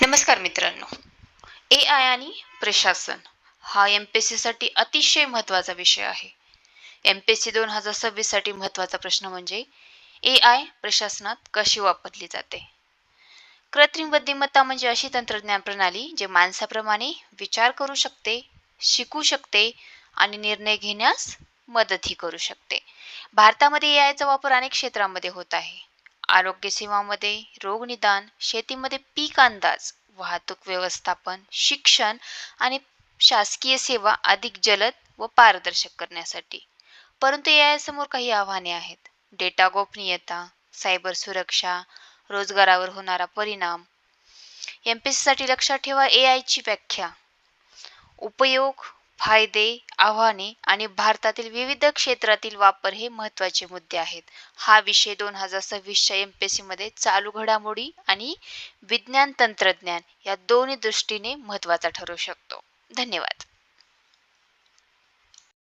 नमस्कार मित्रांनो. AI आणि प्रशासन हा MPSC साठी अतिशय महत्त्वाचा विषय आहे. MPSC 2026 साठी महत्त्वाचा प्रश्न म्हणजे AI प्रशासनात कशी वापरली जाते? कृत्रिम बुद्धिमत्ता म्हणजे अशी तंत्रज्ञान प्रणाली जे माणसाप्रमाणे विचार करू शकते, शिकू शकते आणि निर्णय घेण्यास मदतही करू शकते. भारतामध्ये AIचा वापर अनेक क्षेत्रांमध्ये होत आहे. आरोग्य सेवामध्ये, रोग निदान, शेतीमध्ये पीक अंदाज, वाहतूक व्यवस्थापन, शिक्षण आणि शासकीय सेवा अधिक जलद व पारदर्शक करण्यासाठी. परंतु या समोर काही आव्हाने आहेत. डेटा गोपनीयता, सायबर सुरक्षा, रोजगारावर होणारा परिणाम. MPSC साठी लक्षात ठेवा AIची व्याख्या, उपयोग, फायदे, आव्हाने आणि भारतातील विविध क्षेत्रातील वापर हे महत्त्वाचे मुद्दे आहेत. हा विषय 2026च्या MPSC मध्ये चालू घडामोडी आणि विज्ञान तंत्रज्ञान या दोन्ही दृष्टीने महत्त्वाचा ठरू शकतो. धन्यवाद.